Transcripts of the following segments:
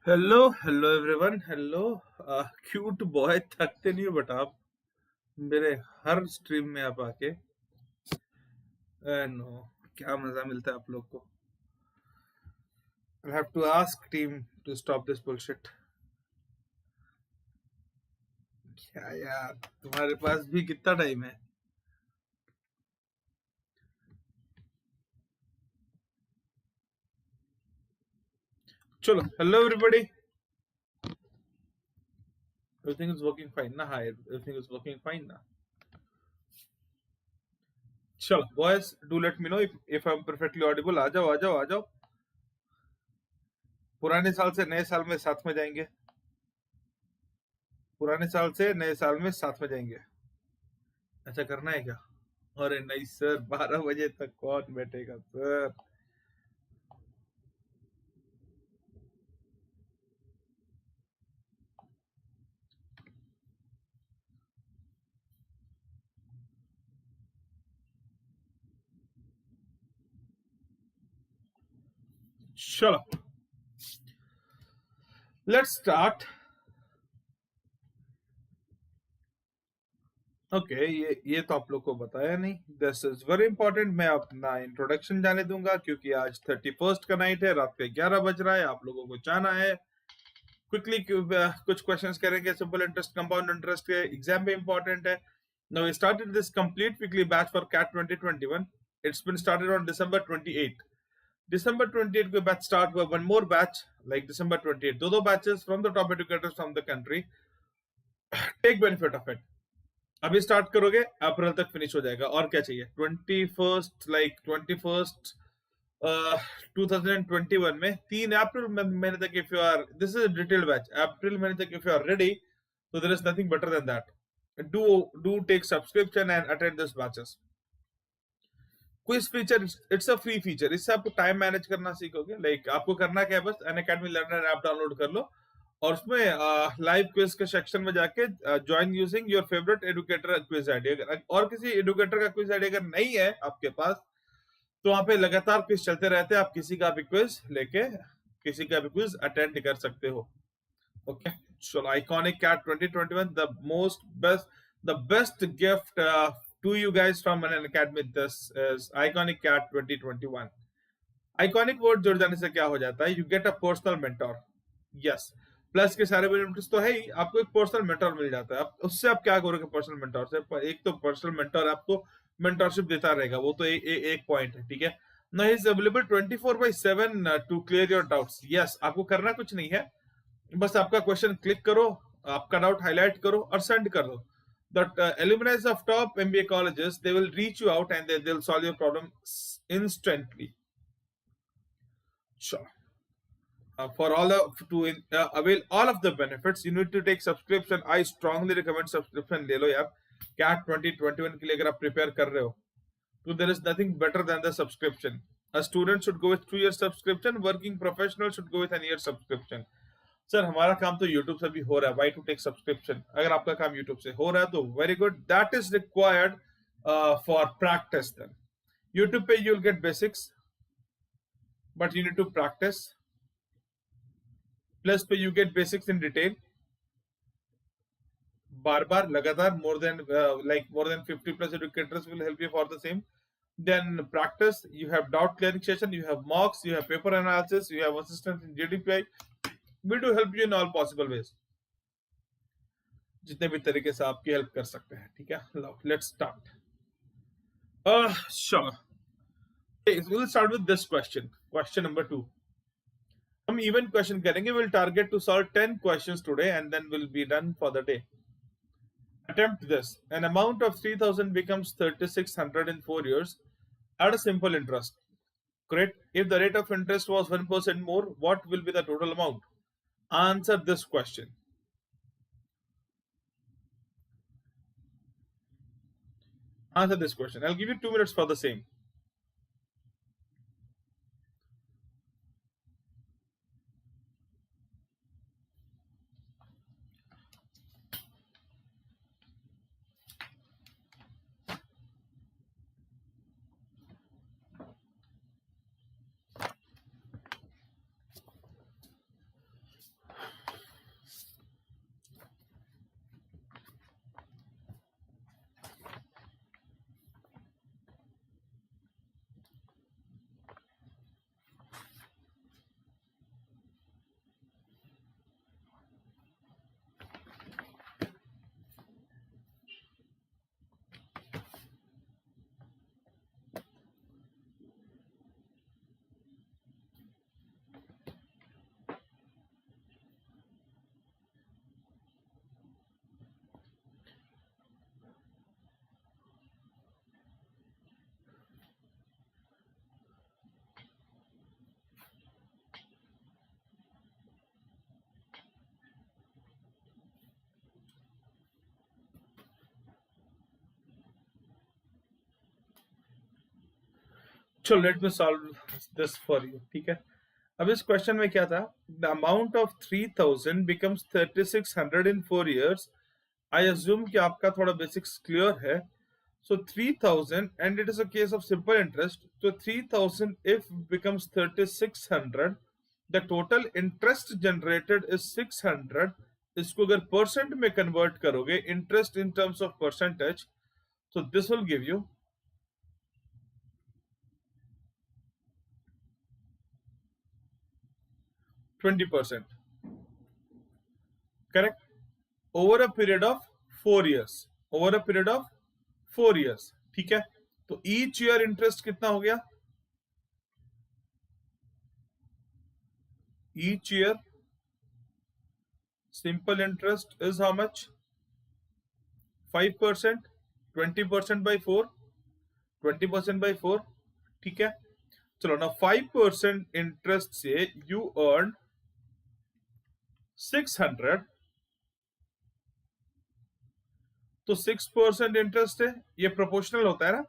Hello everyone. Hello cute boy, थकते नहीं हो बट आप मेरे हर स्ट्रीम में आप आके नो क्या मजा मिलता है आप लोग को। I have to ask team to stop this bullshit. क्या यार, तुम्हारे पास भी कितना टाइम है? चलो, hello everybody, everything is working fine ना? Hi, everything is working fine ना? चलो boys, do let me know if I am perfectly audible. आ जाओ आ जाओ आ जाओ। पुराने साल से नए साल में साथ में जाएंगे। पुराने साल से नए साल में साथ में जाएंगे। ऐसा करना है क्या? अरे नहीं सर, 12 बजे तक कौन बैठेगा सर? चलो लेट्स स्टार्ट। ओके, ये तो आप लोग को बताया नहीं। This is very important. मैं अपना इंट्रोडक्शन जाने दूंगा क्योंकि आज 31st का नाइट है, रात के 11 बज रहा है, आप लोगों को जाना है। क्विकली कुछ क्वेश्चंस करेंगे। सिंपल इंटरेस्ट, कंपाउंड इंटरेस्ट के एग्जाम भी इंपॉर्टेंट है। Now we started this complete weekly batch for CAT 2021। It's been started on December 28। December 28 को बैच स्टार्ट हुआ। One more batch like December 28, दो batches from the top educators from the country. Take benefit of it. अभी start करोगे, अप्रैल तक finish हो जाएगा। और क्या चाहिए? 21st 2021 में 3 अप्रैल महीने तक, if you are, this is detailed batch, अप्रैल महीने तक इफ यू आर रेडी, तो there is nothing better than that. Do take subscription and attend this batches. Quiz feature, it's a free feature. इससे आपको टाइम मैनेज करना सीखोगे। Like आपको करना क्या है, बस अनअकैडमी लर्नर ऐप डाउनलोड कर लो और उसमें लाइव क्विज के सेक्शन में जाके join using your favourite educator quiz ID. और किसी एडुकेटर का क्विज आईडी अगर नहीं है आपके पास, तो वहां पे लगातार क्विज चलते रहते हैं। आप किसी का भी क्विज लेके किसी का भी क्विज अटेंड कर सकते हो। Okay, so iconic cat 2021, the best gift to you guys from an academy. This is iconic cat 2021. Iconic word जुड़ जाने से क्या हो जाता है? You get a personal mentor. Yes, plus के सारे बेनिफिट्स तो है ही, आपको एक पर्सनल मेंटोर मिल जाता है। आप उससे आप क्या करोगे पर्सनल मेंटोर से? एक तो पर्सनल मेंटोर आपको मेंटोरशिप देता रहेगा, वो तो एक पॉइंट है, ठीक है ना। Is available 24/7 to clear your doubts. Yes, आपको करना कुछ नहीं है, बस आपका क्वेश्चन क्लिक करो, आपका डाउट हाईलाइट करो और सेंड कर दो। The alumni of top MBA colleges, they will reach you out and they'll solve your problem instantly. Sure. For all to avail all of the benefits, you need to take subscription. I strongly recommend subscription ले लो यार। CAT 2021 के लिए अगर आप prepare कर रहे हो, तो there is nothing better than the subscription. A student should go with 2 year subscription. Working professional should go with an year subscription. Sir, हमारा काम तो YouTube से भी हो रहा है। Why to take subscription? अगर आपका काम YouTube से हो रहा है तो very good, that is required for practice. Then YouTube पे you will get basics, but you need to practice. Plus पे you get basics in detail, बार बार लगातार। More than 50+ educators will help you for the same. Then practice, you have doubt clearing session, you have mocks, you have paper analysis, you have assistance in GDPI. We do help you in all possible ways, जितने भी तरीके से आपकी help कर सकते हैं, ठीक है। Let's start. Sure. Okay, so we'll start with this question. Question number 2. हम इवन क्वेश्चन करेंगे। Will target to solve 10 questions today and then will be done for the day. Attempt this. An amount of 3,000 becomes 3,600 in 4 years at a simple interest. Great. If the rate of interest was 1% more, what will be the total amount? Answer this question. Answer this question. I'll give you 2 minutes for the same. चलो let me solve this for you, ठीक है। अब इस question में क्या था, the amount of 3000 becomes 3600 in 4 years। I assume कि आपका थोड़ा बेसिक्स क्लियर है। So 3000 and it is a case of simple interest. So 3000 if becomes 3600, the total interest generated is 600। इसको अगर परसेंट में कन्वर्ट करोगे, interest in terms of percentage, so this will give you 20%, correct, over a period of 4 years, over a period of 4 years, ठीक है। तो each year interest कितना हो गया, each year simple interest is how much, 5%, 20% by 4, 20% by 4, ठीक है। चलो ना, 5% इंटरेस्ट से यू अर्न 600, तो 6% इंटरेस्ट है, ये प्रोपोर्शनल होता है ना।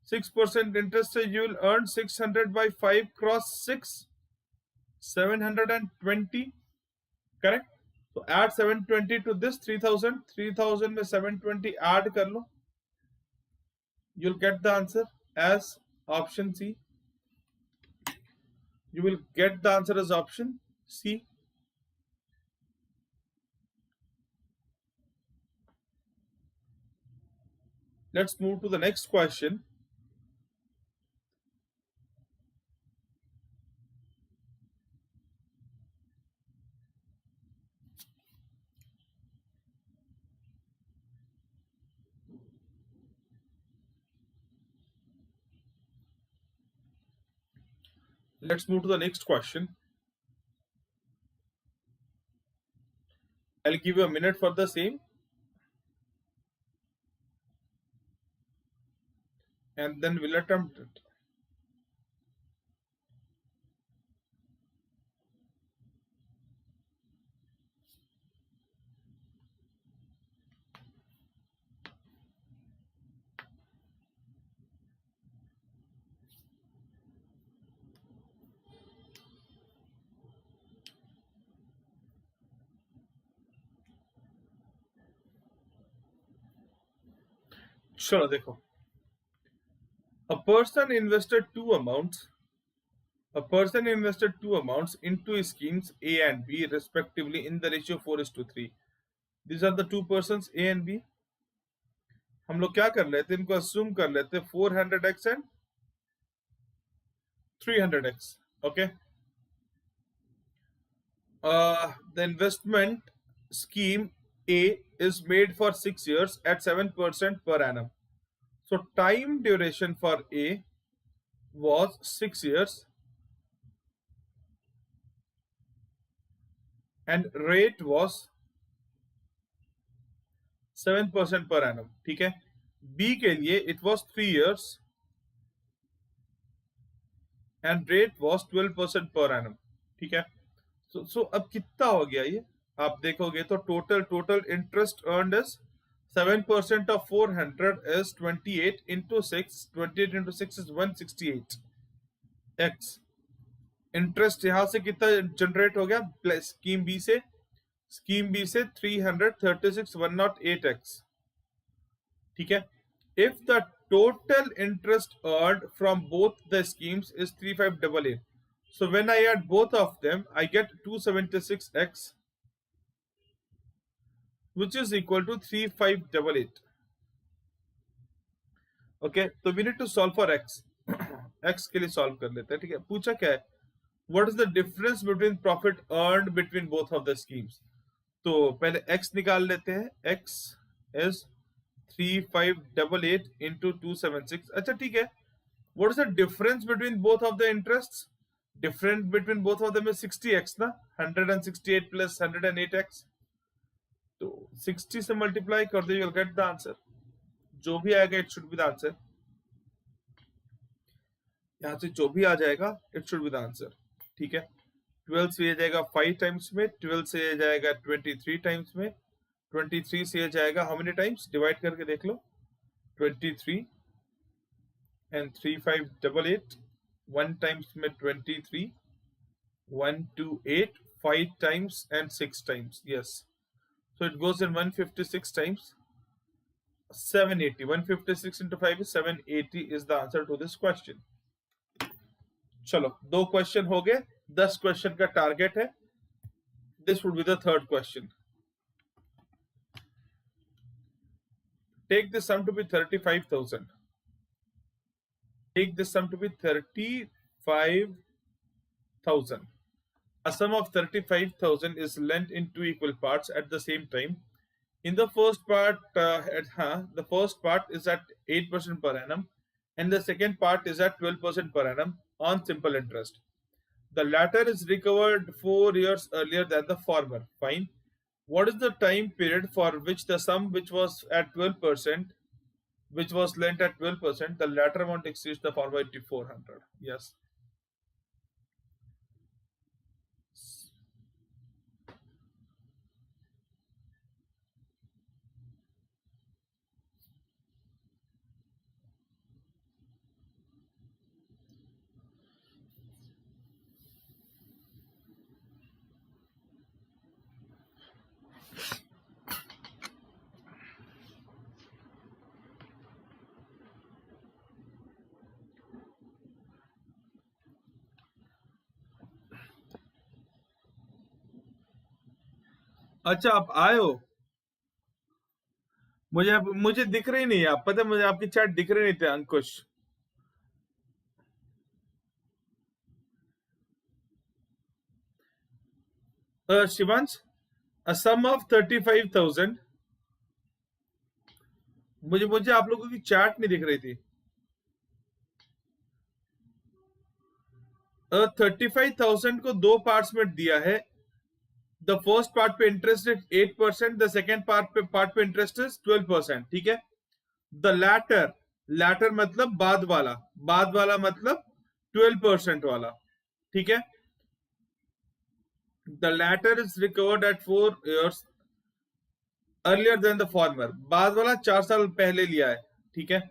6% इंटरेस्ट से you will earn 600 by 5 cross 6, 720, correct. तो एड 720 टू दिस 3000, 3000 में 720 ऐड कर लो, you'll get the answer as option C. You will get the answer as option C. Let's move to the next question. Let's move to the next question. I'll give you a minute for the same. And then we'll attempt it. चलो देखो, a person invested two amounts into schemes A and B respectively in the ratio 4:3। These are the two persons A and B। हम लोग क्या कर लेते, इनको assume कर लेते 400x and 300x, okay। The investment scheme A is made for 6 years at 7% per annum। So time duration for A was 6 years and rate was 7% per annum, ठीक है। B के लिए it was 3 years and rate was 12% per annum, ठीक है। So अब कितना हो गया ये, आप देखोगे तो total interest earned is 7% of 400 is 28 into 6, 28 into 6 is 168 x। Interest यहां से कितना जनरेट हो गया, प्लस स्कीम बी से 336,108x, ठीक है। If the total interest earned from both the schemes is 3588, so when I add both of them I get 276x, which is equal to 3588, okay। तो we need to solve for x। x के लिए solve कर लेते हैं, ठीक है। पूछा क्या है, what is the difference between profit earned between both of the schemes। तो पहले x निकाल लेते हैं, x is 3588 into 276। अच्छा ठीक है, what is the difference between both of the interests, difference between both of them is 60x ना, 168 plus 108x, तो 60 से मल्टीप्लाई कर दो, you'll get the answer। जो भी आएगा it should be the answer, यहां से जो भी आ जाएगा it should be the answer, ठीक है। 12 से ये जाएगा 5 टाइम्स में, 12 से ये जाएगा 23 टाइम्स में, 23 से ये जाएगा हाउ मेनी टाइम्स, डिवाइड करके देख लो, 23 and 3588, 1 times में 23, 1 2 8, 5 times and 6 times. Yes, so it goes in 156 times 780. 156 into 5 is 780 is the answer to this question. चलो 2 क्वेश्चन हो गए, 10 क्वेश्चन का टारगेट है. This would be the third question. Take this sum to be 35,000. Take this sum to be 35,000. A sum of 35,000 is lent in 2 equal parts at the same time. In the first part, the first part is at 8% per annum, and the second part is at 12% per annum on simple interest. The latter is recovered 4 years earlier than the former. Fine. What is the time period for which the sum which was at 12%, which was lent at 12%, the latter amount exceeds the former 8,400? Yes. अच्छा, आप आए हो? मुझे दिख रही नहीं, आप पता है, मुझे आपकी चैट दिख रही नहीं थे अंकुश. Shivansh, a sum of 35,000. मुझे आप लोगों की चैट नहीं दिख रही थी. 35,000 को 2 पार्ट्स में दिया है. द फर्स्ट पार्ट पे interest is 8%, the second part पे इंटरेस्ट इज 12%. ठीक है. द लैटर मतलब बाद वाला मतलब 12% वाला. ठीक है. The latter is recovered at 4 years earlier than the former. बाद वाला 4 साल पहले लिया है. ठीक है.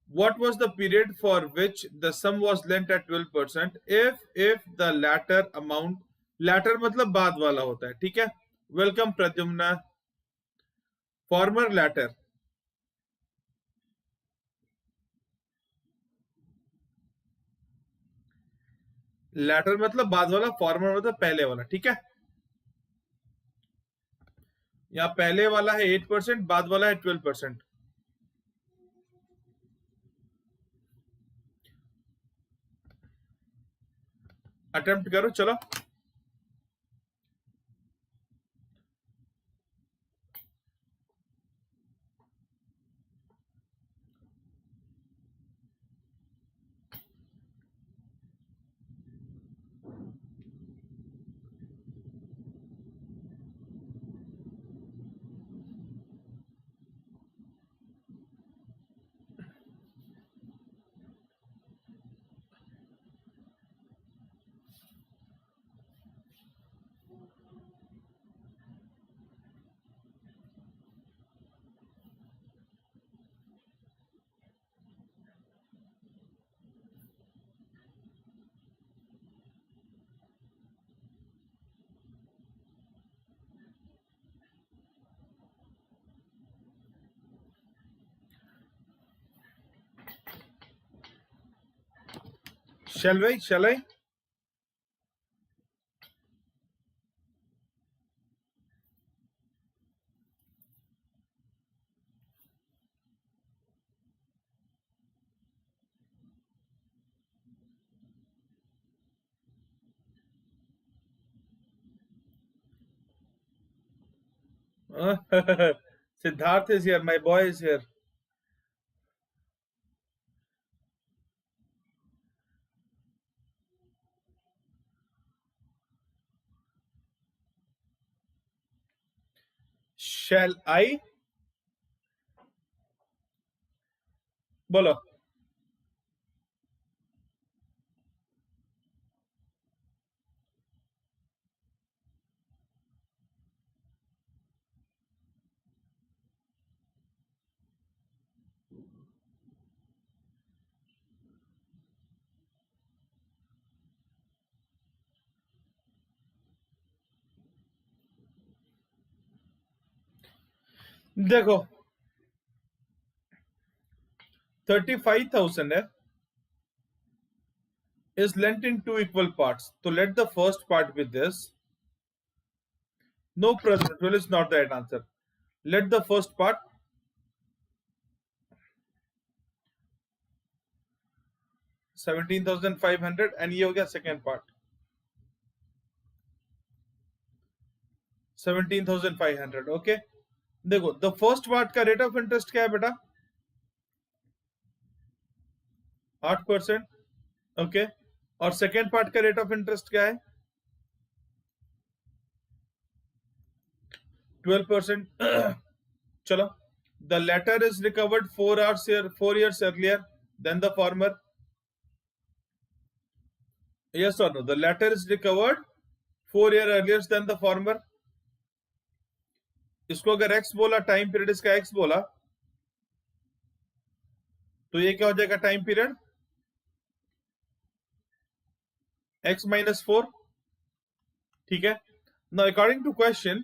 What was the period for which the sum was lent at 12% if the latter मतलब बाद वाला होता है. ठीक है. वेलकम प्रद्युम्ना. फॉर्मर लैटर मतलब बाद वाला, फॉर्मर मतलब पहले वाला. ठीक है. यहाँ पहले वाला है 8%, बाद वाला है 12%. अटेम्प्ट करो. चलो. Shall I? Siddharth is here. My boy is here. Shall I? बोलो. देखो 35,000 है, is lent in two equal parts. So let the first part be this. No, President, 12 is not the right answer. Let the first part 17,500 and ये हो गया second part 17,500. Okay. देखो the first part का rate of interest क्या है बेटा? 8%. Okay और second part का रेट ऑफ इंटरेस्ट क्या है? 12%. चलो the latter is recovered 4 years earlier than the former. Yes or no? The latter is recovered 4 years earlier than the former. इसको अगर x बोला, टाइम पीरियड इसका x बोला, तो ये क्या हो जाएगा टाइम पीरियड? x minus 4. ठीक है. Now according to question,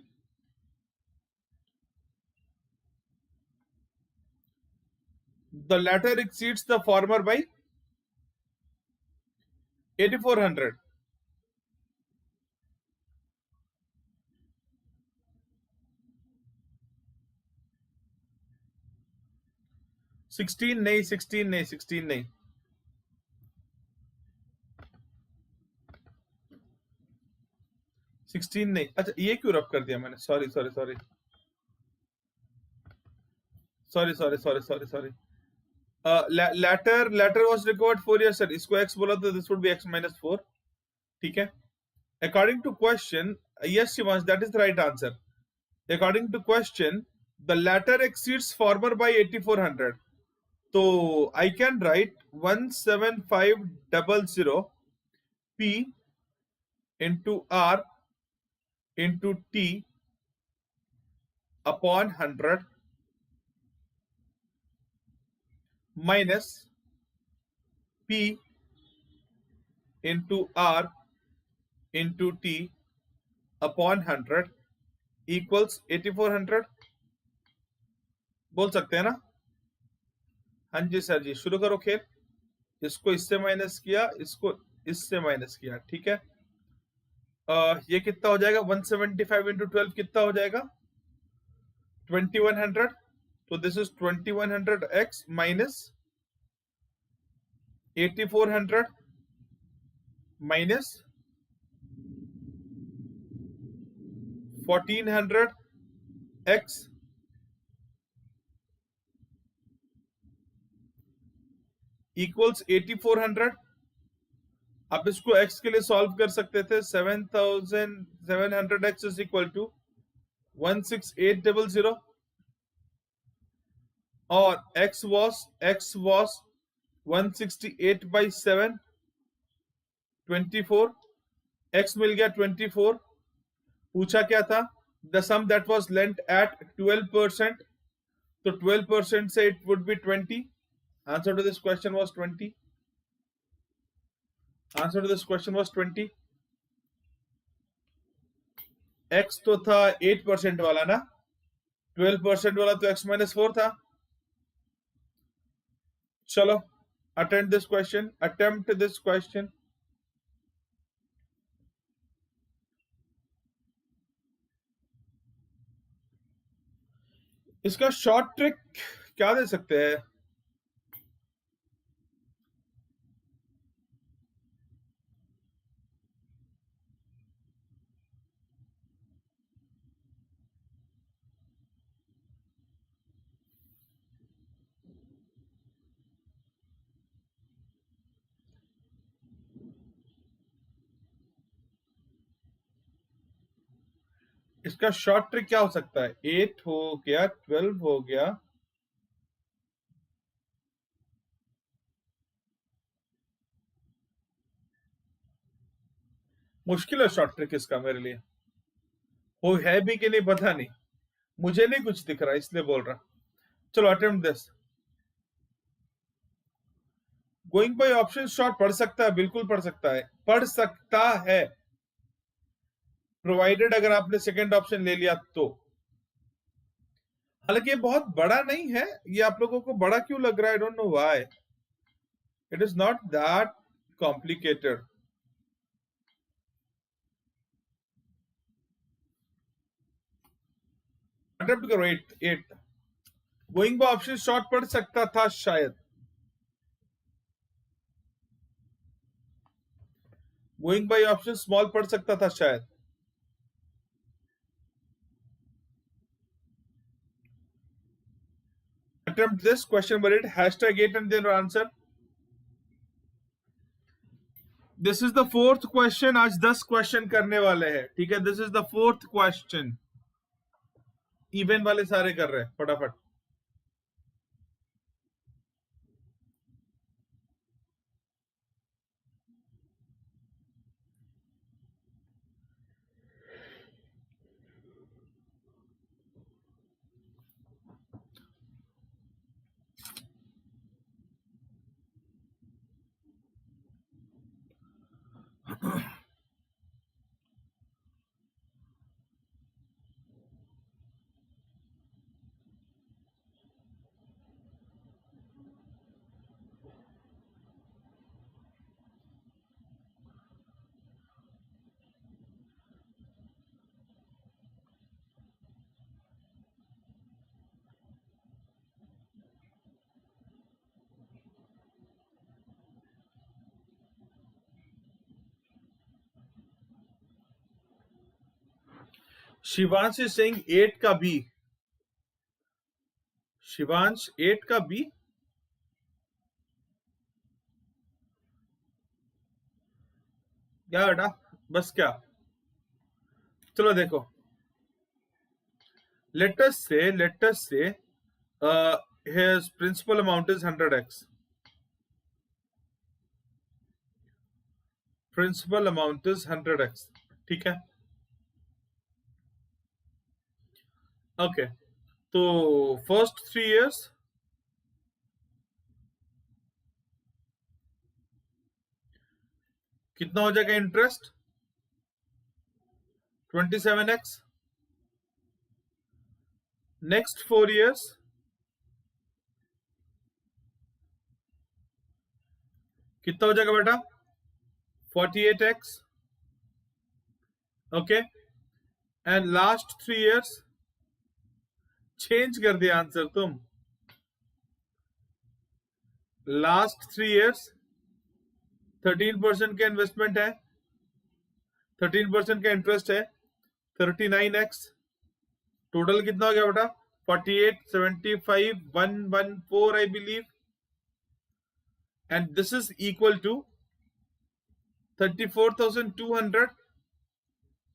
the latter exceeds the former by 8,400. Sixteen नहीं 16 नहीं. अच्छा ये क्यों रब कर दिया मैंने? Sorry. latter was recovered 4 years sir. इसको x बोला तो this would be x minus 4. ठीक है. According to question, yes Shivansh, that is the right answer. According to question, the latter exceeds former by 8,400. So I can write 17500 P into R into T upon 100 minus P into R into T upon 100 equals 8,400. बोल सकते हैं ना? हाँ जी sir जी, शुरू करो खेल. इसको इससे माइनस किया, इसको इससे माइनस किया. ठीक है. ये कितना हो जाएगा? 175 into 12 कितना हो जाएगा? 2100. तो this is 2100x minus 8,400 minus 1,400x equals 8,400. आप इसको x के लिए सॉल्व कर सकते थे. 7,700x is equal to 16800 और x was 168 by 7 24. x मिल गया 24. पूछा क्या था? the sum that was lent at 12%. तो 12% से it would be 20. Answer to this question was 20. Answer to this question was 20. x तो था 8% वाला ना, 12% वाला तो x minus 4 था. चलो attempt this question. इसका शॉर्ट ट्रिक क्या दे सकते हैं? इसका शॉर्ट ट्रिक क्या हो सकता है? 8 हो गया, 12 हो गया, मुश्किल है शॉर्ट ट्रिक इसका मेरे लिए. वो है भी कि नहीं पता नहीं, मुझे नहीं कुछ दिख रहा इसलिए बोल रहा. चलो attempt this. Going by option short पढ़ सकता है, बिल्कुल पढ़ सकता है, प्रोवाइडेड अगर आपने सेकंड ऑप्शन ले लिया तो. हालांकि ये बहुत बड़ा नहीं है, ये आप लोगों को बड़ा क्यों लग रहा है, I don't know why, it is not that complicated. Attempt करो. 8 गोइंग बाय ऑप्शन शॉर्ट पढ़ सकता था शायद. गोइंग बाय ऑप्शन स्मॉल पढ़ सकता था शायद. Attempt this question, but it hashtag 8 and then answer. This is the fourth question. आज 10 क्वेश्चन करने वाले हैं, ठीक है. This is the fourth question. Even वाले सारे कर रहे हैं फटाफट. शिवांश इज सेइंग 8 का बी. शिवांश 8 का बी. क्या बेटा, बस क्या. चलो देखो. let us say his principal amount is 100x. Principal amount is 100x. ठीक है. ओके. तो फर्स्ट 3 years कितना हो जाएगा इंटरेस्ट? 27x. नेक्स्ट 4 years कितना हो जाएगा बेटा? 48x. Okay. And last 3 years change कर दिया आंसर तुम. लास्ट 3 years 13% का इन्वेस्टमेंट है, 13% का इंटरेस्ट है. 39x. टोटल कितना हो गया बेटा? 48, 75, 114 I believe. And this is equal to 34,200.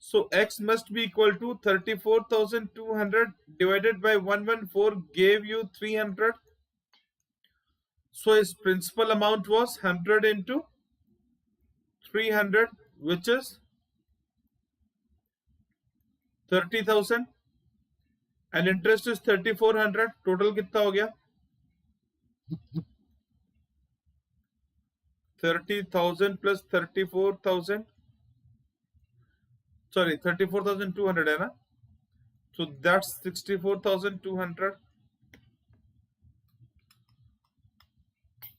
So x must be equal to 34,200 divided by 114 gave you 300. So his principal amount was 100 into 300, which is 30,000, and interest is 3,400. Total कितना हो गया? 30,000 plus 34,000. Sorry, 34,200 है ना? So that's 64,200.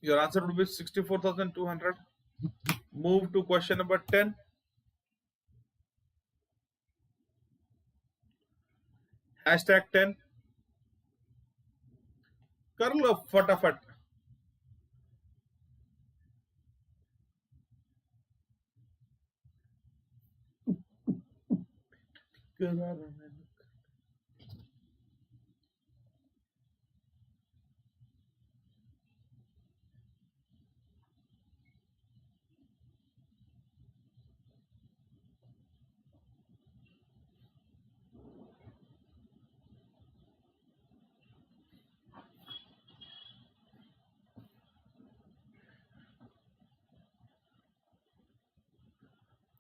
Your answer would be 64,200. Move to question number 10. Hashtag 10. कर लो फटाफट.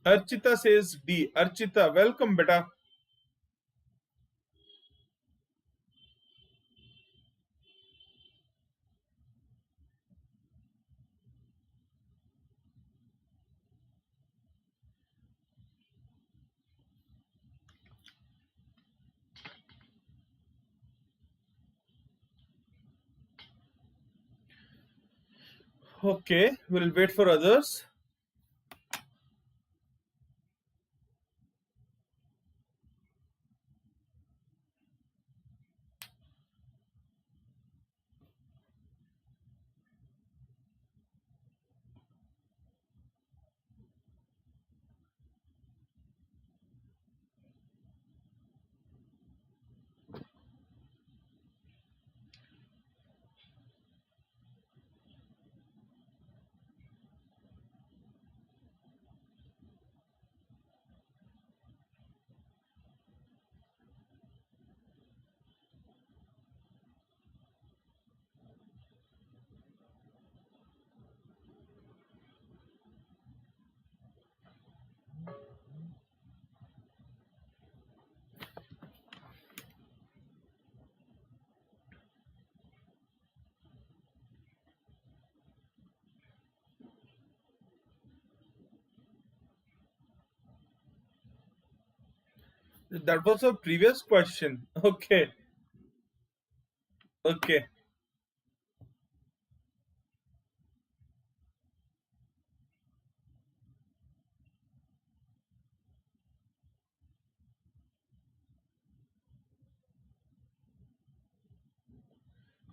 Archita says D. Archita, welcome beta. Okay, we'll wait for others. That was a previous question. Okay, okay.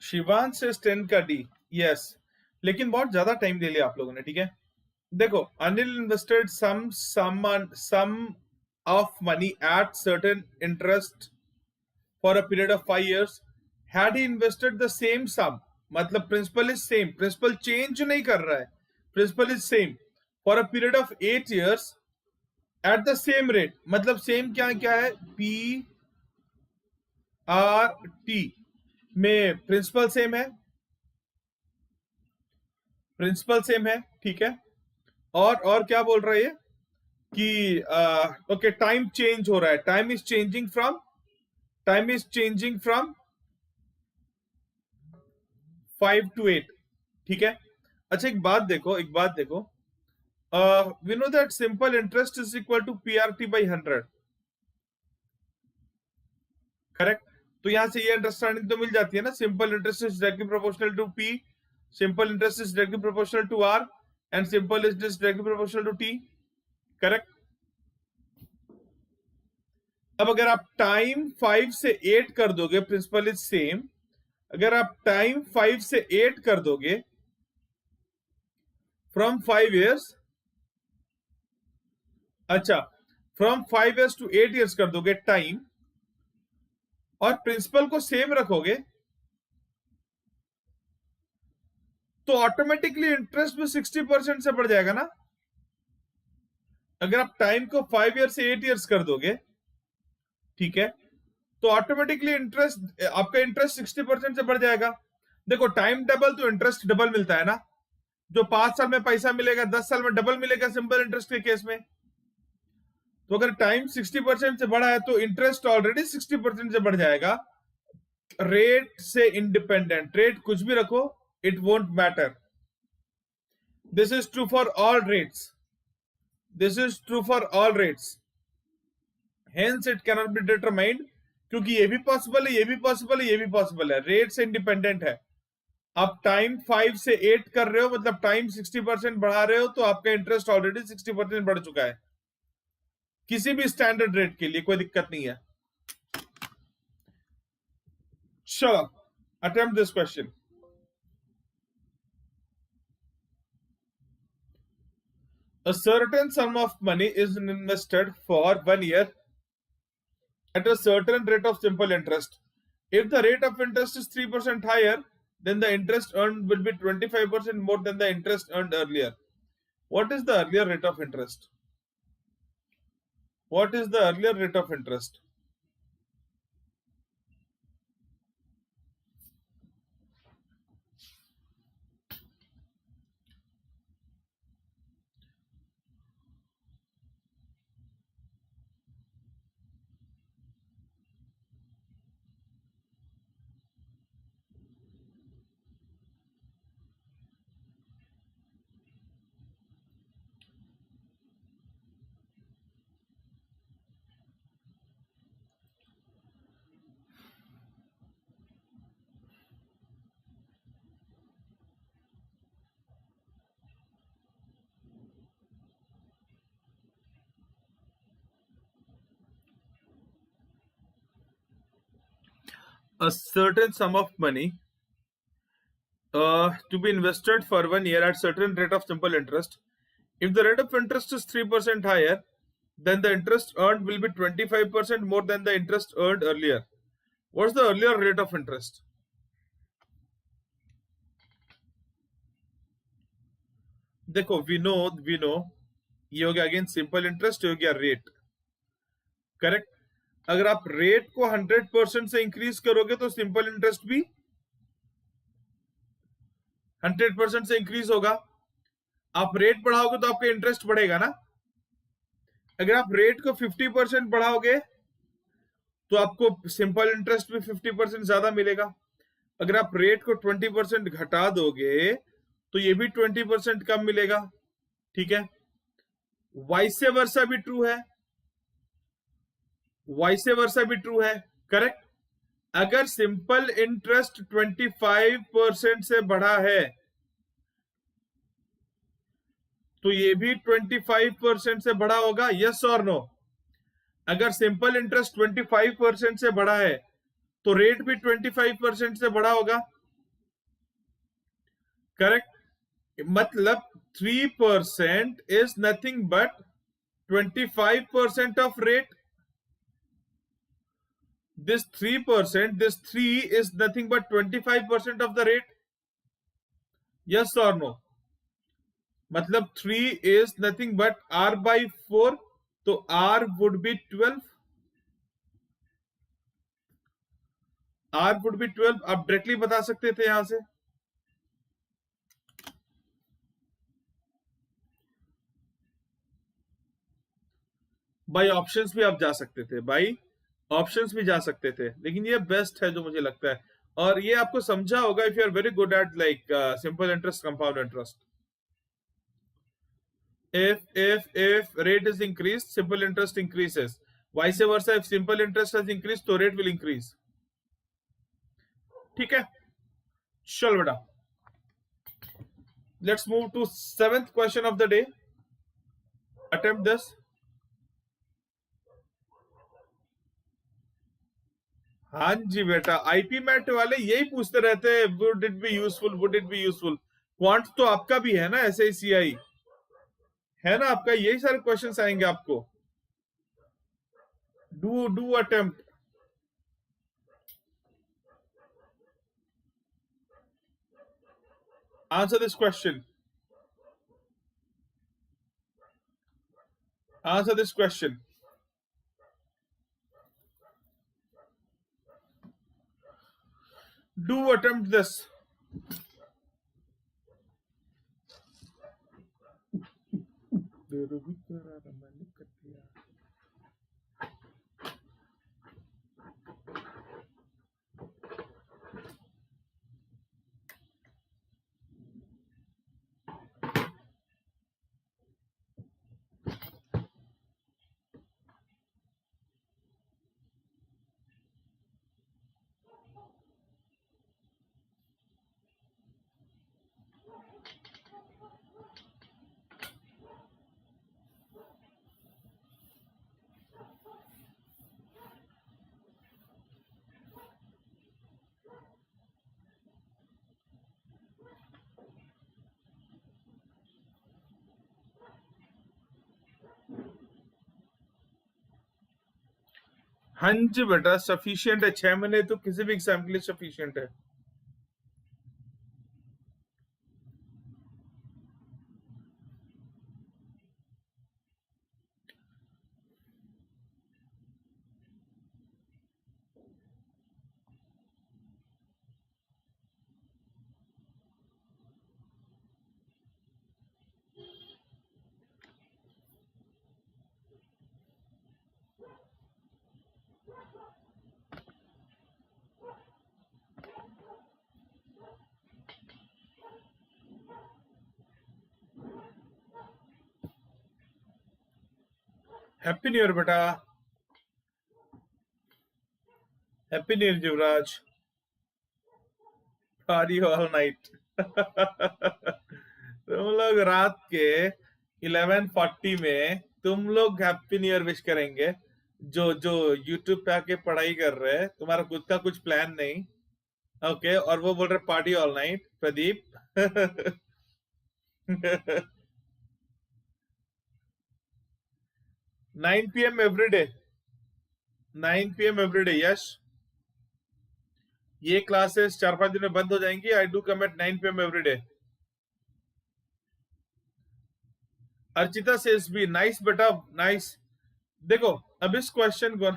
Shivan से 10 का D, yes, लेकिन बहुत ज्यादा time ले लिया आप लोगों ने, ठीक है। देखो, Anil invested some of money at certain interest for a period of 5 years. Had he invested the same sum, मतलब principal is same, principal change नहीं कर रहा है, principal is same for a period of 8 years at the same rate, मतलब same क्या क्या है, P R T में प्रिंसिपल सेम है, प्रिंसिपल सेम है, ठीक है। और क्या बोल रहा है ये कि ओके, टाइम चेंज हो रहा है, time is changing from 5 to 8, ठीक है। अच्छा, एक बात देखो, we know that simple interest is equal to PRT by 100, correct. तो यहां से ये अंडरस्टैंडिंग तो मिल जाती है ना, simple interest is directly proportional to P, simple interest is directly proportional to R, and simple interest directly proportional to T, correct. अब अगर आप टाइम 5 से 8 कर दोगे, प्रिंसिपल इज सेम, अगर आप टाइम 5 से 8 कर दोगे फ्रॉम 5 years, अच्छा, फ्रॉम 5 years to 8 years कर दोगे टाइम, और प्रिंसिपल को सेम रखोगे, तो ऑटोमेटिकली इंटरेस्ट भी 60% से बढ़ जाएगा ना। अगर आप टाइम को 5 years से 8 years कर दोगे, ठीक है, तो ऑटोमेटिकली इंटरेस्ट, आपका इंटरेस्ट 60% से बढ़ जाएगा। देखो, टाइम डबल तो इंटरेस्ट डबल मिलता है ना, जो 5 साल में पैसा मिलेगा 10 साल में डबल मिलेगा, सिंपल इंटरेस्ट के केस में। तो अगर टाइम 60% से बढ़ा है तो इंटरेस्ट ऑलरेडी 60% से बढ़ जाएगा। रेट से इंडिपेंडेंट, रेट कुछ भी रखो, it won't matter. This is true for all rates, this is true for all rates, hence it cannot be determined, क्योंकि ये भी पॉसिबल है, ये भी पॉसिबल है, ये भी पॉसिबल है, रेट से इंडिपेंडेंट है। आप टाइम 5 से 8 कर रहे हो, मतलब टाइम 60% बढ़ा रहे हो, तो आपका इंटरेस्ट ऑलरेडी 60% बढ़ चुका है, किसी भी स्टैंडर्ड रेट के लिए कोई दिक्कत नहीं है। चलो, attempt this question. A certain sum of money is invested for 1 year at a certain rate of simple interest. If the rate of interest is 3% higher, then the interest earned will be 25% more than the interest earned earlier. What is the earlier rate of interest? What is the earlier rate of interest? a certain sum of money to be invested for 1 year at certain rate of simple interest. If the rate of interest is 3% higher, then the interest earned will be 25% more than the interest earned earlier. What's the earlier rate of interest? देखो, we know ये हो गया again simple interest, हो गया rate, correct. अगर आप rate को 100% से इंक्रीज करोगे तो सिंपल इंटरेस्ट भी 100% से इंक्रीज होगा. आप रेट बढ़ाओगे तो आपका इंटरेस्ट बढ़ेगा ना. अगर आप रेट को 50% बढ़ाओगे तो आपको सिंपल इंटरेस्ट भी 50% ज्यादा मिलेगा. अगर आप रेट को 20% घटा दोगे तो ये भी 20% कम मिलेगा. ठीक है. वाइस वर्सा भी ट्रू है, वाइस वर्सा भी ट्रू है, करेक्ट. अगर सिंपल इंटरेस्ट 25% से बढ़ा है तो ये भी 25% से बढ़ा होगा. यस और नो? अगर सिंपल इंटरेस्ट 25% से बढ़ा है तो रेट भी 25% से बढ़ा होगा, करेक्ट. मतलब 3% is nothing but 25% of rate. This 3%, this 3 is nothing but 25% of the rate. Yes or no? मतलब 3 is nothing but R by 4, तो R would be 12. R would be 12. आप डायरेक्टली बता सकते थे यहां से. बाई ऑप्शंस भी आप जा सकते थे, बाई ऑप्शंस भी जा सकते थे, लेकिन ये बेस्ट है जो मुझे लगता है. और ये आपको समझा होगा if you are very good at like simple interest, compound interest. If rate is increased, simple interest increases. Vice versa, if simple interest has increased, तो rate will increase. ठीक है. चल बेटा, let's move to 7th question of the day. Attempt this. हाँ जी बेटा, IP mat वाले यही पूछते रहते हैं, would it be useful, would it be useful. Quant तो आपका भी है ना, SICI है ना आपका, यही सारे क्वेश्चंस आएंगे आपको. Do attempt. Answer this question. Answer this question. Do attempt this. हाँ जी बेटा, सफिशिएंट है. 6 महीने तो किसी भी एग्जाम के लिए सफिशिएंट है. हैप्पी न्यू ईयर बेटा. Happy new year Yuvraj. Party all night. तुम लोग रात के 11:40 में तुम लोग हैप्पी न्यू ईयर विश करेंगे. जो जो यूट्यूब पे आके पढ़ाई कर रहे हैं, तुम्हारा खुद का कुछ प्लान नहीं। ओके, और वो बोल रहे party all night Pradeep. 9 p.m. every day, 9 p.m. every day, yes. ये क्लासेस 4-5 दिन में बंद हो जाएंगी। I do come at 9 p.m. Every day. Archita says भी नाइस बेटा, नाइस। देखो, अब इस क्वेश्चन को,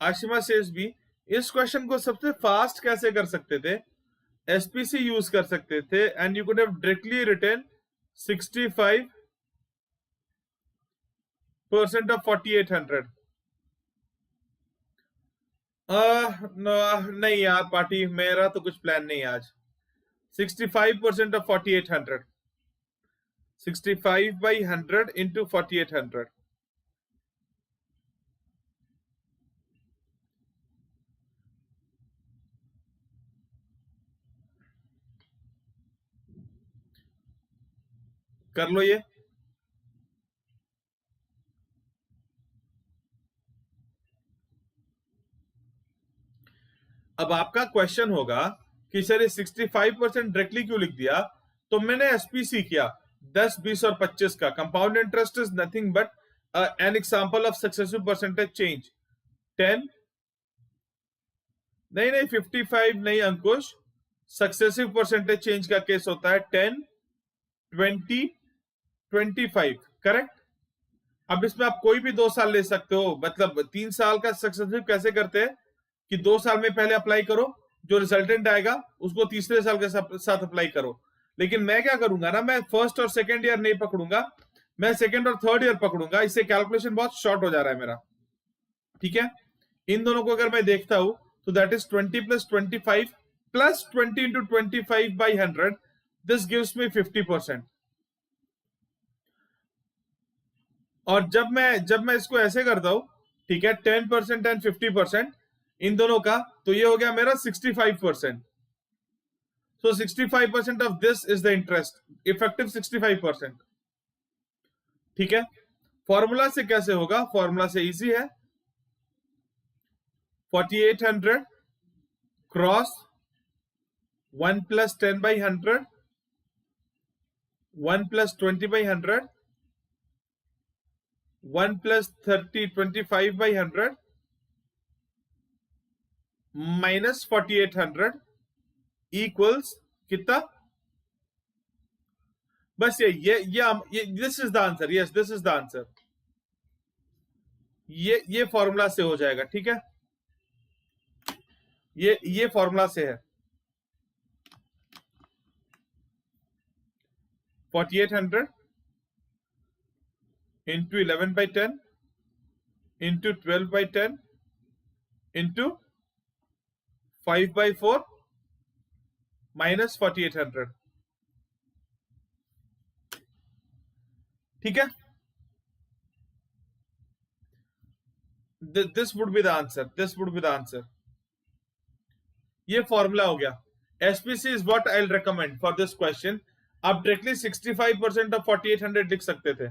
आशिमा सेज भी, इस क्वेश्चन को सबसे फास्ट कैसे कर सकते थे? एसपीसी यूज कर सकते थे and you could have directly return 65% of 4800। नहीं यार पार्टी, मेरा तो कुछ प्लान नहीं आज। 65% ऑफ 4800, 65/100 into 4800। कर लो ये। अब आपका क्वेश्चन होगा कि सर ये 65% डायरेक्टली क्यों लिख दिया? तो मैंने एसपीसी किया 10, 20 और 25 का। Compound interest is nothing but an example of successive percentage change. 10, नहीं 55 नहीं अंकुश, सक्सेसिव परसेंटेज चेंज का केस होता है 10, 20, 25, करेक्ट। अब इसमें आप कोई भी 2 साल ले सकते हो, मतलब 3 साल का सक्सेसिव कैसे करते हैं कि 2 साल में पहले अप्लाई करो, जो रिजल्टेंट आएगा उसको तीसरे साल के साथ अप्लाई करो। लेकिन मैं क्या करूंगा ना, मैं फर्स्ट और सेकेंड ईयर नहीं पकड़ूंगा, मैं सेकेंड और थर्ड ईयर पकड़ूंगा। इससे कैलकुलेशन बहुत शॉर्ट हो जा रहा है मेरा, ठीक है। इन दोनों को अगर मैं देखता हूं तो that is 20 + 25 + 20 × 25/100, this gives me 50%। और जब मैं इसको ऐसे करता हूं, ठीक है, 10% एंड 50% इन दोनों का, तो ये हो गया मेरा 65%। सो 65% of this is the interest, effective 65%, ठीक है। फॉर्मूला से कैसे होगा? फॉर्मूला से इजी है, 4800 क्रॉस 1 + 10/100, 1 + 20/100, 1 + 30 25/100 माइनस 4800 इक्वल्स कितना? बस ये this is the answer, yes this is the answer. ये फॉर्मूला से हो जाएगा, ठीक है। ये फॉर्मूला से है। 4800 into 11/10 into 12/10 into 5/4 minus 4800, ठीक है। This would be the answer, this would be the answer. ये फॉर्मूला हो गया। SPC is what I will recommend for this question. आप डायरेक्टली 65% ऑफ 4800 लिख सकते थे,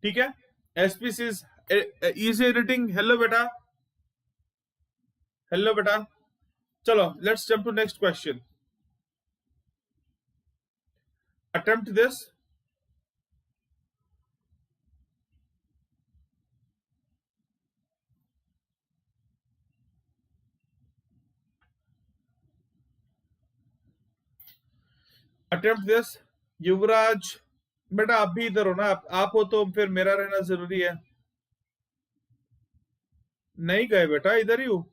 ठीक है। SPC is easy editing. Hello बेटा, हेलो बेटा। चलो let's jump to next question. Attempt this. Attempt this. Yuvraj बेटा, आप भी इधर हो ना, आप हो तो फिर मेरा रहना जरूरी है। नहीं गए बेटा, इधर ही हूं।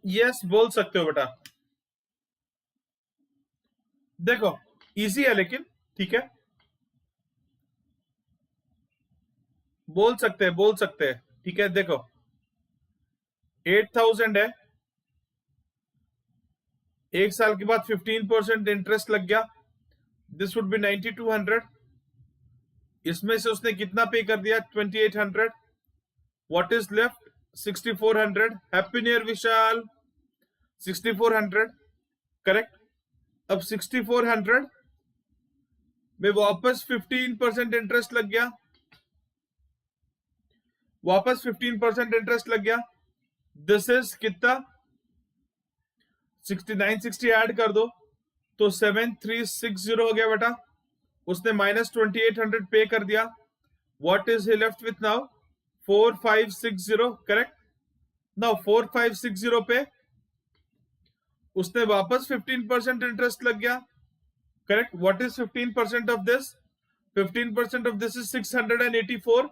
यस बोल सकते हो बेटा। देखो इजी है लेकिन ठीक है, बोल सकते हैं ठीक है। देखो 8,000 है, एक साल के बाद 15% इंटरेस्ट लग गया, दिस वुड बी 9,200। इसमें से उसने कितना पे कर दिया? 2,800। What is left? 6,400। Happy new year Vishal. 6,400 correct. अब 6,400 में वापस 15% इंटरेस्ट लग गया, वापस 15% इंटरेस्ट लग गया। दिस इज कितना? 6960 ऐड कर दो तो 7,360 हो गया बेटा। उसने माइनस 2,800 पे कर दिया। What is he left with now? 4,560 correct. Now 4,560 पे उसने वापस 15% इंटरेस्ट लग गया, correct. What is 15% of this? 15% of this is 684।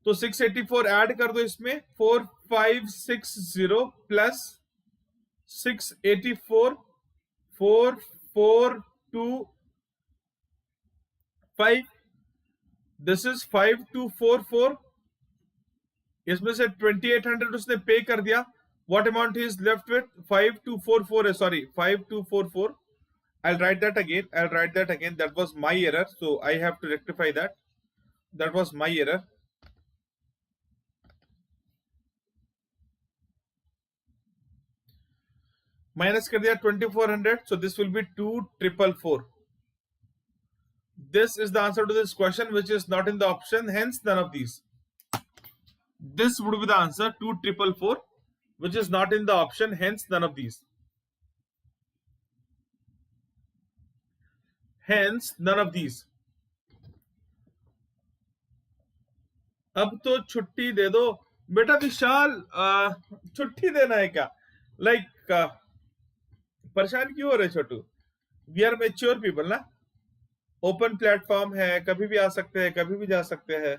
तो 684 ऐड कर दो इसमें। 4,560 प्लस 684, 4,425, दिस इज 5,244। इसमें से 2,800 उसने पे कर दिया। What amount is left with? 5,244 है, sorry 5,244। I'll write that again. I'll write that again. That was my error. So I have to rectify that. That was my error. Minus कर दिया 2,400. So this will be 2,444. This is the answer to this question, which is not in the option. Hence, none of these. This would be the answer, 2,444, which is not in the option. Hence, none of these. Hence, none of these. अब तो छुट्टी दे दो बेटा विशाल। छुट्टी देना है क्या? Like परेशान क्यों हो रहे छोटू? वी आर मेच्योर पीपल ना। ओपन प्लेटफॉर्म है, कभी भी आ सकते हैं, कभी भी जा सकते हैं।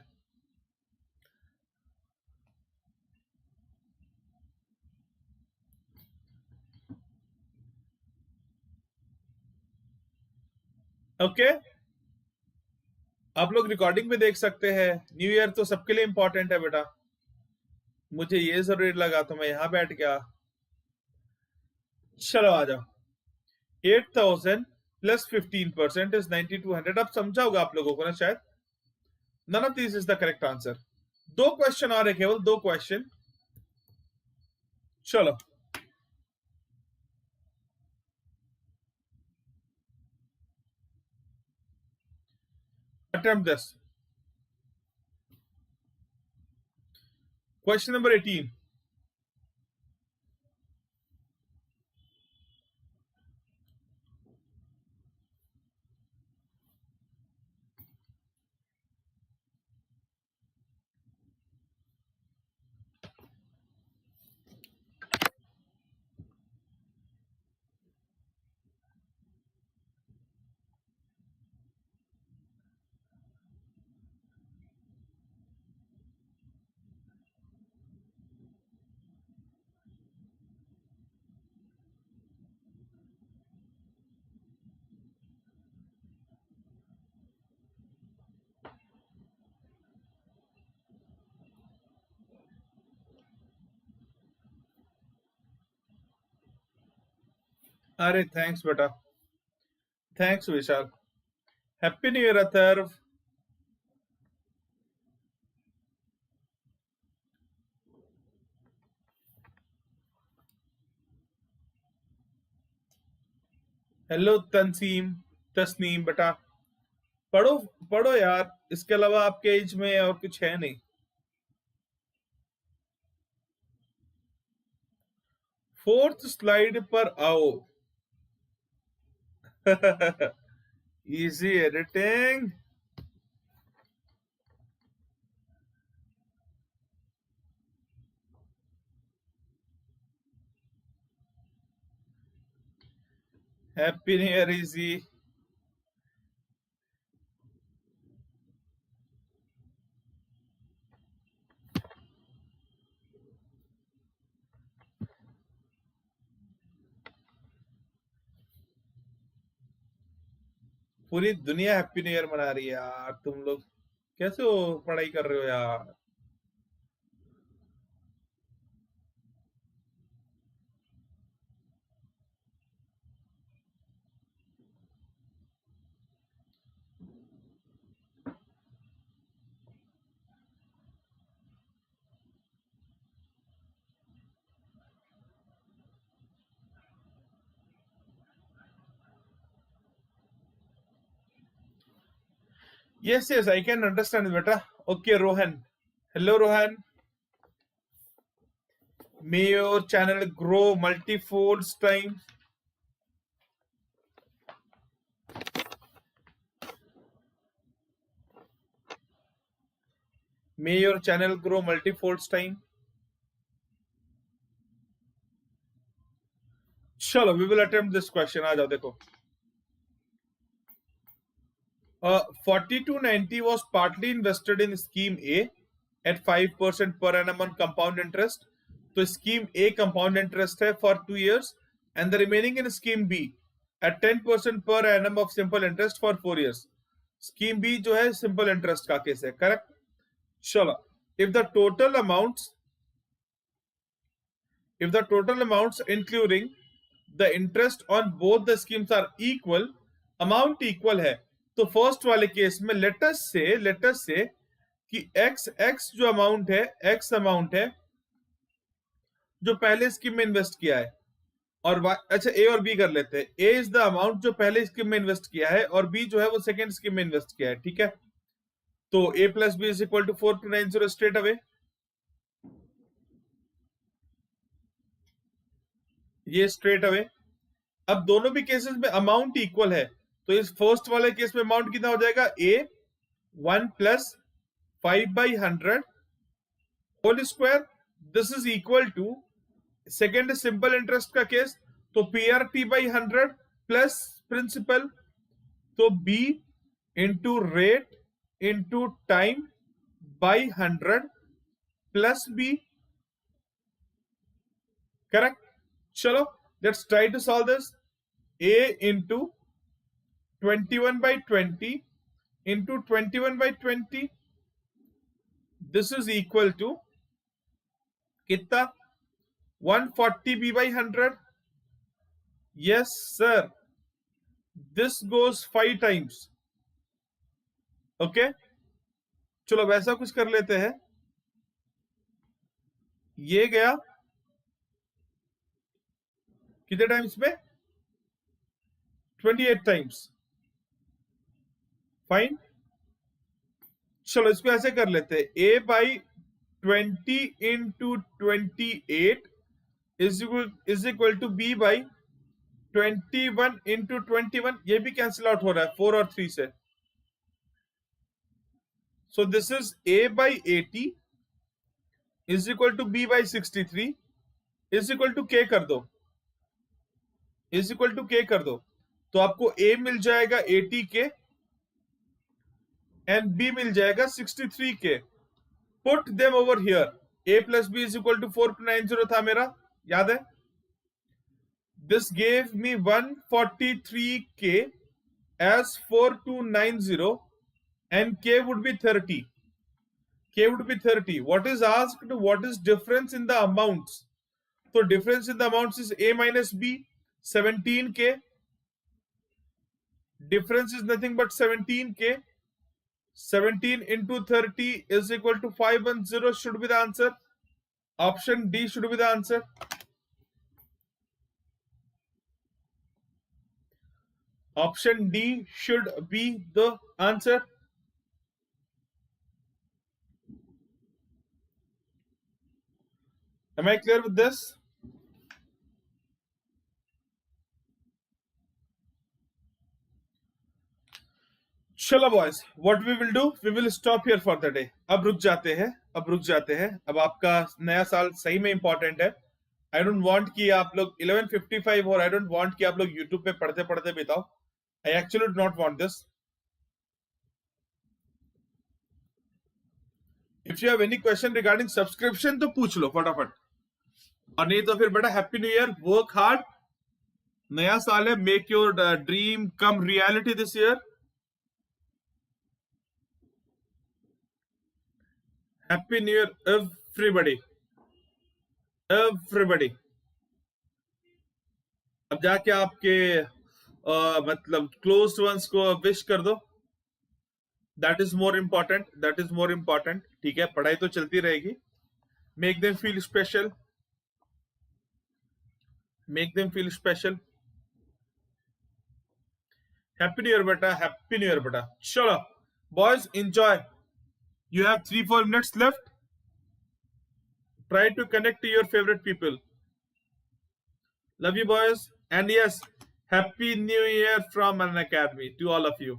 ओके आप लोग रिकॉर्डिंग में देख सकते हैं। न्यू ईयर तो सबके लिए इंपॉर्टेंट है बेटा। मुझे ये जरूरी लगा तो मैं यहां बैठ गया। चलो आ जाओ। 8,000 प्लस 15% इज 9,200। अब समझा होगा आप लोगों को ना शायद। None of this is the correct answer. दो क्वेश्चन और है, केवल दो क्वेश्चन। चलो attempt this. Question number 18. अरे थैंक्स बेटा, thanks Vishal. Happy new year Atharva. Hello Tanseem, Tasneem बेटा। पढ़ो पढ़ो यार, इसके अलावा आपके एज में और कुछ है नहीं। फोर्थ स्लाइड पर आओ। Easy editing. Happy new year easy. पूरी दुनिया हैप्पी न्यू ईयर मना रही है यार, तुम लोग कैसे हो पढ़ाई कर रहे हो यार? Yes, yes, I can understand, beta. Okay, Rohan. Hello, Rohan. May your channel grow multi-folds time. May your channel grow multi-folds time. चलो, we will attempt this question. आ जाओ देखो. 4290 was partly invested in scheme A at 5% per annum on compound interest. So scheme A compound interest है for 2 years and the remaining in scheme B at 10% per annum of simple interest for 4 years. Scheme B जो है simple interest का case है, correct? चलो, if the total amounts including the interest on both the schemes are equal, amount equal है, तो first वाले case में let's say कि x जो अमाउंट है जो पहले स्कीम में इन्वेस्ट किया है, और अच्छा ए और बी कर लेते हैं. ए इज द अमाउंट जो पहले स्कीम में इन्वेस्ट किया है और बी जो है वो सेकेंड स्कीम में इन्वेस्ट किया है. ठीक है, तो a plus B is equal to 4290 straight away. ये स्ट्रेट अवे. अब दोनों भी केसेस में अमाउंट इक्वल है, तो इस फर्स्ट वाले केस में अमाउंट कितना हो जाएगा? A 1 plus 5/100 whole square. This is equal to second simple interest का केस, तो PRT/100 प्लस प्रिंसिपल, तो B into rate into time by 100 plus B. Correct. चलो, let's try to solve this. A into 21/20 into 21/20, this is equal to कितना? 140B/100. Yes sir, this goes 5 times. Okay, चलो वैसा कुछ कर लेते हैं. ये गया कितने टाइम्स में? 28 टाइम्स. फाइन. चलो इसको ऐसे कर लेते हैं. A/20 into 28 is equal to B/21 into 21. ये भी कैंसिल आउट हो रहा है 4 और 3 से. So this is A/80 is equal to B/63 is equal to K कर दो, is equal to K कर दो. तो आपको A मिल जाएगा 80K and B मिल जाएगा 63K. Put them over here. A plus B is equal to 4290 था मेरा, याद है? This gave me 143K as 4290 and K would be 30. K would be 30. What is asked? What is difference in the amounts? So difference in the amounts is A minus B, 17K. Difference is nothing but 17K. 17 into 30 is equal to 510 should be the answer. Option D should be the answer. Option D should be the answer. Am I clear with this? चलो boys, what we will do, we will stop here for the day. अब रुक जाते हैं. अब आपका नया साल सही में इंपॉर्टेंट है. आई डोंट वांट कि आप लोग 11:55 और आई डोंट वांट कि आप लोग यूट्यूब पे पढ़ते पढ़ते बिताओ. I actually do not want this. If you have any question regarding subscription तो पूछ लो फटाफट, और नहीं तो फिर बेटा happy new year, work hard. नया साल है, make your dream come reality this year. Happy new year everybody, everybody. अब जाके आपके मतलब क्लोज्ड वंस को विश कर दो। That is more important, that is more important. ठीक है, पढ़ाई तो चलती रहेगी। Make them feel special, make them feel special. Happy new year बेटा, हैप्पी न्यू ईयर बेटा। चलो boys, enjoy. You have 3-4 minutes left. Try to connect to your favorite people. Love you boys, and yes, happy new year from Unacademy to all of you.